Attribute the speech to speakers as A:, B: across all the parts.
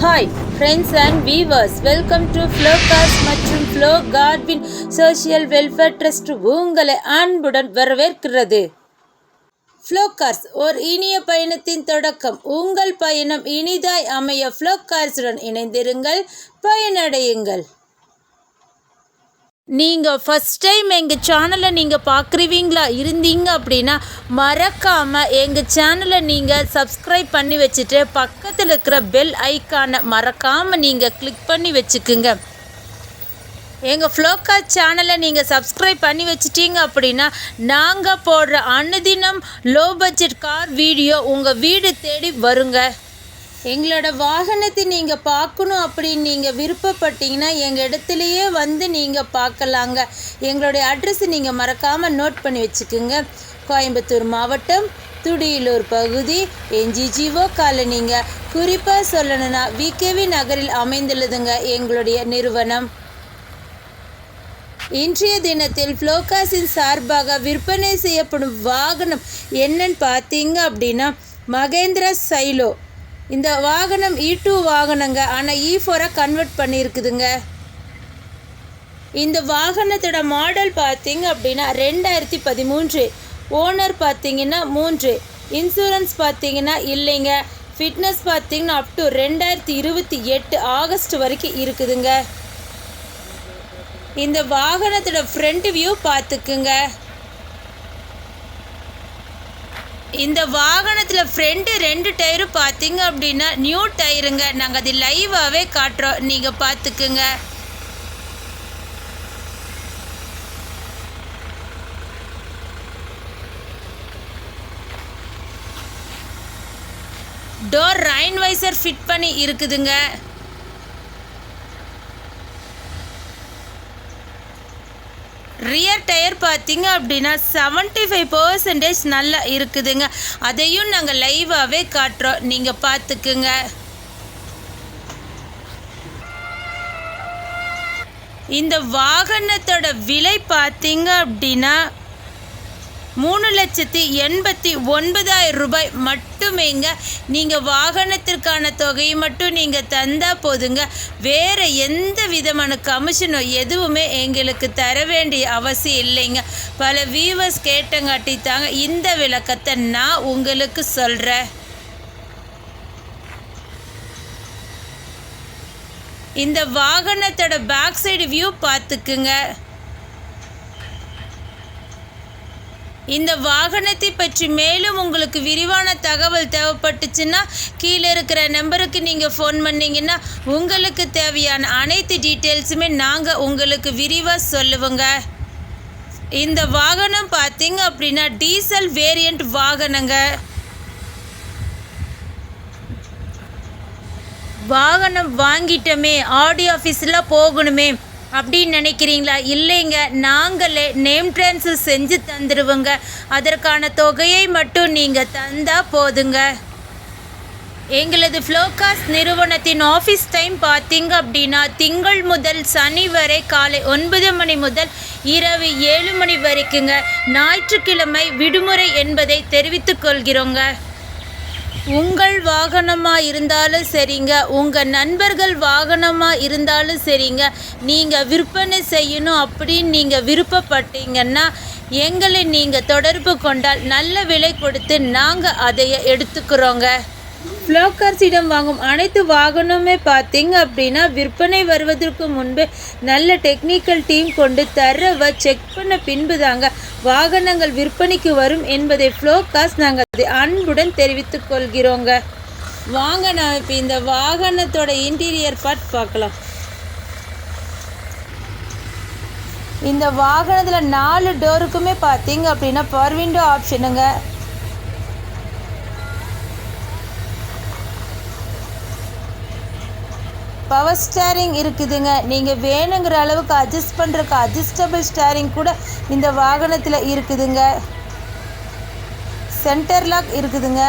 A: Hi friends and viewers, welcome to Flowcast மற்றும் flow Godwin social welfare trust உங்களை அன்புடன் வரவேற்கிறது. ஃப்ளோகாஸ்ட் ஓர் இனிய பயணத்தின் தொடக்கம். உங்கள் பயணம் இனிதாய் அமைய ஃப்ளோகாஸ்டுடன் இணைந்திருங்கள், பயனடையுங்கள். நீங்கள் ஃபஸ்ட் டைம் எங்கள் சேனலை நீங்கள் பார்க்குறீங்களா இருந்தீங்க அப்படின்னா மறக்காமல் எங்கள் சேனலை நீங்கள் சப்ஸ்கிரைப் பண்ணி வச்சுட்டு பக்கத்தில் இருக்கிற பெல் ஐக்கானை மறக்காமல் நீங்கள் கிளிக் பண்ணி வச்சுக்குங்க. எங்கள் ஃப்ளோகாஸ்ட் சேனலை நீங்கள் சப்ஸ்கிரைப் பண்ணி வச்சிட்டிங்க அப்படின்னா நாங்கள் போடுற அனுதினம் லோ பட்ஜெட் கார் வீடியோ உங்கள் வீடு தேடி வருங்க. எங்களோட வாகனத்தை நீங்கள் பார்க்கணும் அப்படின்னு நீங்கள் விருப்பப்பட்டீங்கன்னா எங்கள் இடத்துலையே வந்து நீங்கள் பார்க்கலாங்க. எங்களுடைய அட்ரஸ் நீங்கள் மறக்காமல் நோட் பண்ணி வச்சுக்கோங்க. கோயம்புத்தூர் மாவட்டம், துடியலூர் பகுதி, NGGO காலனிங்க. குறிப்பாக சொல்லணுன்னா VKV நகரில் அமைந்துள்ளதுங்க எங்களுடைய நிறுவனம். இன்றைய தினத்தில் ஃப்ளோகாஸ்டின் சார்பாக விற்பனை செய்யப்படும் வாகனம் என்னன்னு பார்த்தீங்க அப்படின்னா மகேந்திரா சைலோ. இந்த வாகனம் E2 வாகனங்க, ஆனால் E4 கன்வெர்ட் பண்ணியிருக்குதுங்க. இந்த வாகனத்தோட மாடல் பார்த்தீங்க அப்படின்னா 2013. ஓனர் பார்த்தீங்கன்னா 3. இன்சூரன்ஸ் பார்த்தீங்கன்னா இல்லைங்க. ஃபிட்னஸ் பார்த்தீங்கன்னா அப் டு 2028 ஆகஸ்ட் வரைக்கும் இருக்குதுங்க. இந்த வாகனத்தோட ஃப்ரண்ட் வியூ பார்த்துக்குங்க. இந்த வாகனத்தில் ஃப்ரண்ட்டு 2 டயரும் பார்த்தீங்க அப்படின்னா நியூ டயருங்க. நாங்கள் அது லைவாகவே காட்டுறோம், நீங்கள் பார்த்துக்குங்க. டோர் ரைன் வைசர் ஃபிட் பண்ணி இருக்குதுங்க. ரியர் டயர் பார்த்தீங்க அப்படின்னா 75% நல்லா இருக்குதுங்க. அதையும் நாங்கள் லைவாகவே காட்டுறோம், நீங்கள் பார்த்துக்குங்க. இந்த வாகனத்தோட விலை பார்த்தீங்க அப்படின்னா 3,89,000 ரூபாய் மட்டுமேங்க. நீங்கள் வாகனத்திற்கான தொகையை மட்டும் நீங்கள் தந்தால் போதுங்க. வேறு எந்த விதமான கமிஷனோ எதுவுமே எங்களுக்கு தர வேண்டிய அவசியம் இல்லைங்க. பல வியூவர்ஸ் கேட்டங்காட்டி தாங்க இந்த விளக்கத்தை நான் உங்களுக்கு சொல்கிறேன். இந்த வாகனத்தோட பேக் சைடு வியூ பார்த்துக்குங்க. இந்த வாகனத்தை பற்றி மேலும் உங்களுக்கு விரிவான தகவல் தேவைப்பட்டுச்சுன்னா கீழே இருக்கிற நம்பருக்கு நீங்கள் ஃபோன் பண்ணிங்கன்னா உங்களுக்கு தேவையான அனைத்து டீட்டெயில்ஸுமே நாங்கள் உங்களுக்கு விரிவாக சொல்லுவோங்க. இந்த வாகனம் பார்த்தீங்க அப்படின்னா டீசல் வேரியண்ட் வாகனங்க. வாகனம் வாங்கிட்டோமே, ஆடி ஆஃபீஸில் போகணுமே அப்படின்னு நினைக்கிறீங்களா? இல்லைங்க, நாங்களே நேம் ட்ரான்ஸ்ஃபர் செஞ்சு தந்துடுவோங்க. அதற்கான தொகையை மட்டும் நீங்கள் தந்தால் போதுங்க. எங்களது ஃப்ளோகாஸ்ட் நிறுவனத்தின் ஆஃபீஸ் டைம் பார்த்தீங்க அப்படின்னா திங்கள் முதல் சனி வரை காலை 9 மணி முதல் இரவு 7 மணி வரைக்குங்க. ஞாயிற்றுக்கிழமை விடுமுறை என்பதை தெரிவித்துக் கொள்கிறோங்க. உங்கள் வாகனமாக இருந்தாலும் சரிங்க, உங்கள் நண்பர்கள் வாகனமாக இருந்தாலும் சரிங்க, நீங்கள் விற்பனை செய்யணும் அப்படின்னு நீங்கள் விருப்பப்பட்டீங்கன்னா எங்களை நீங்கள் தொடர்பு கொண்டால் நல்ல விலை கொடுத்து நாங்கள் அதை எடுத்துக்கிறோங்க. ஃப்ளோகாஸ்டிடம் வாங்கும் அனைத்து வாகனமே பார்த்தீங்க அப்படின்னா விற்பனை வருவதற்கு முன்பு நல்ல டெக்னிக்கல் டீம் கொண்டு தரவை செக் பண்ண பின்பு தாங்க வாகனங்கள் விற்பனைக்கு வரும் என்பதை ஃப்ளோகாஸ்ட் நாங்கள் அதை அன்புடன் தெரிவித்துக் கொள்கிறோங்க. வாங்க நான் இப்போ இந்த வாகனத்தோட இன்டீரியர் பார்ட் பார்க்கலாம். இந்த வாகனத்தில் 4 டோருக்குமே பார்த்தீங்க அப்படின்னா பவர் விண்டோ ஆப்ஷனுங்க. பவர் ஸ்டேரிங் இருக்குதுங்க. நீங்கள் வேணுங்கிற அளவுக்கு அட்ஜஸ்ட் பண்ணுறக்கு அட்ஜஸ்டபிள் ஸ்டேரிங் கூட இந்த வாகனத்தில் இருக்குதுங்க. சென்டர் லாக் இருக்குதுங்க.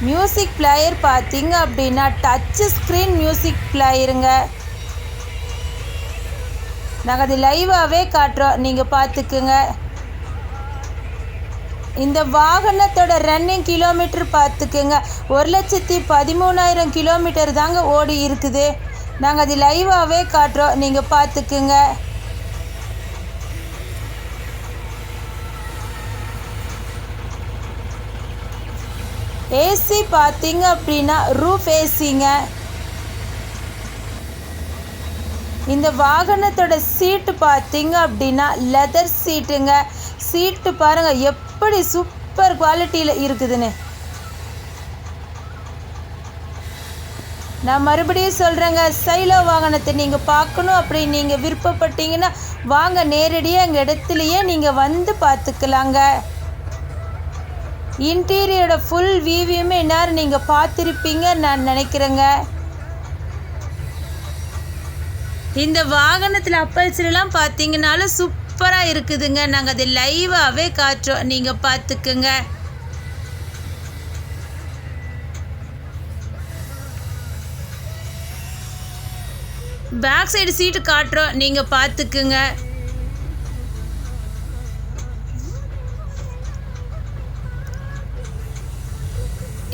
A: மியூசிக் பிளேயர் பார்த்தீங்க அப்படின்னா டச் ஸ்க்ரீன் மியூசிக் பிளேயருங்க. நாங்கள் அது லைவாகவே காட்டுறோம், நீங்கள் பார்த்துக்குங்க. இந்த வாகனத்தோட ரன்னிங் கிலோமீட்டர் பார்த்துக்குங்க 1,13,000 கிலோமீட்டர் தாங்க ஓடி இருக்குது. நாங்கள் அது லைவாகவே காட்டுறோம், நீங்கள் பார்த்துக்குங்க. ஏசி பார்த்தீங்க அப்படின்னா ரூஃப் ஏசிங்க. இந்த வாகனத்தோட சீட்டு பார்த்தீங்க அப்படின்னா லெதர் சீட்டுங்க. சீட்டு பாருங்கள் எப்படி சூப்பர் குவாலிட்டியில் இருக்குதுன்னு. நான் மறுபடியும் சொல்கிறேங்க, சைலோ வாகனத்தை நீங்கள் பார்க்கணும் அப்படின்னு நீங்கள் விருப்பப்பட்டீங்கன்னா வாங்க, நேரடியாக எங்கள் இடத்துலையே நீங்கள் வந்து பார்த்துக்கலாங்க. இன்டீரியரோட ஃபுல் வியூவையுமே என்னார் நீங்கள் பார்த்துருப்பீங்க நான் நினைக்கிறேங்க. இந்த வாகனத்தில் அப்பல்ஸ்லாம் பார்த்தீங்கன்னாலும் சூப்பராக இருக்குதுங்க. நாங்கள் அதை லைவாகவே காட்டுறோம், நீங்கள் பார்த்துக்குங்க. பேக் சைடு சீட்டு காட்டுறோம், நீங்கள் பார்த்துக்குங்க.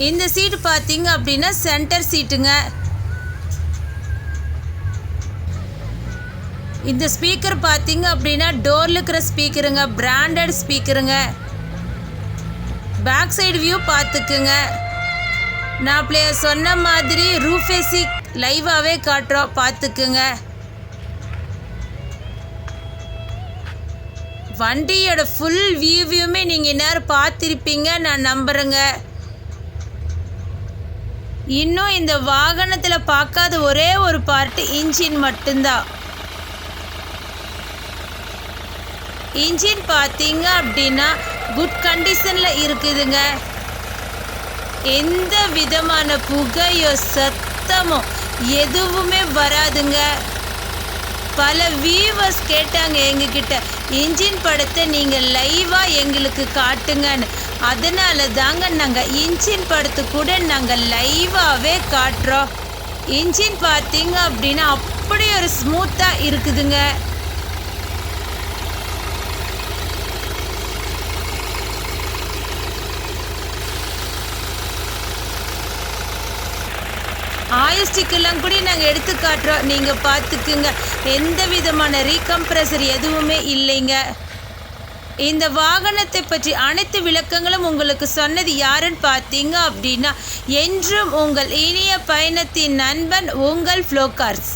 A: இந்த சீட்டு பார்த்தீங்க அப்படின்னா சென்டர் சீட்டுங்க. இந்த ஸ்பீக்கர் பார்த்தீங்க அப்படின்னா டோரில் இருக்கிற ஸ்பீக்கருங்க, பிராண்டட் ஸ்பீக்கருங்க. பேக் சைடு வியூ பார்த்துக்குங்க. நான் சொன்ன மாதிரி ரூஃப் ஏசி லைவாகவே காட்டுறோம், பார்த்துக்குங்க. வண்டியோட ஃபுல் வியூவையுமே நீங்கள் இந்நேரம் பார்த்துருப்பீங்க நான் நம்புகிறேங்க. இன்னும் இந்த வாகனத்தில் பார்க்காத ஒரே ஒரு பார்ட்டு இன்ஜின் மட்டும்தான். இன்ஜின் பார்த்தீங்க அப்படின்னா குட் கண்டிஷனில் இருக்குதுங்க. எந்த விதமான புகையோ சத்தமோ எதுவுமே வராதுங்க. பல வியூவர்ஸ் கேட்டாங்க எங்ககிட்ட, இன்ஜின் படத்தை நீங்கள் லைவாக எங்களுக்கு காட்டுங்கன்னு. அதனால தாங்க நாங்கள் இன்ஜின் படத்தை கூட நாங்கள் லைவாகவே காட்டுறோம். இன்ஜின் பார்த்தீங்க அப்படின்னா அப்படி ஒரு ஸ்மூத்தாக இருக்குதுங்க. ஆயிஸ்டிக்கெல்லாம் கூட நாங்கள் எடுத்து காட்டுறோம், நீங்கள் பார்த்துக்குங்க. எந்த விதமான ரீகம்ப்ரஸர் எதுவுமே இல்லைங்க. இந்த வாகனத்தை பற்றி அனைத்து விளக்கங்களும் உங்களுக்கு சொன்னது யாருன்னு பார்த்தீங்க அப்படின்னா என்றும் உங்கள் இனிய பயணத்தின் நண்பன் உங்கள் ஃப்ளோ கார்ஸ்.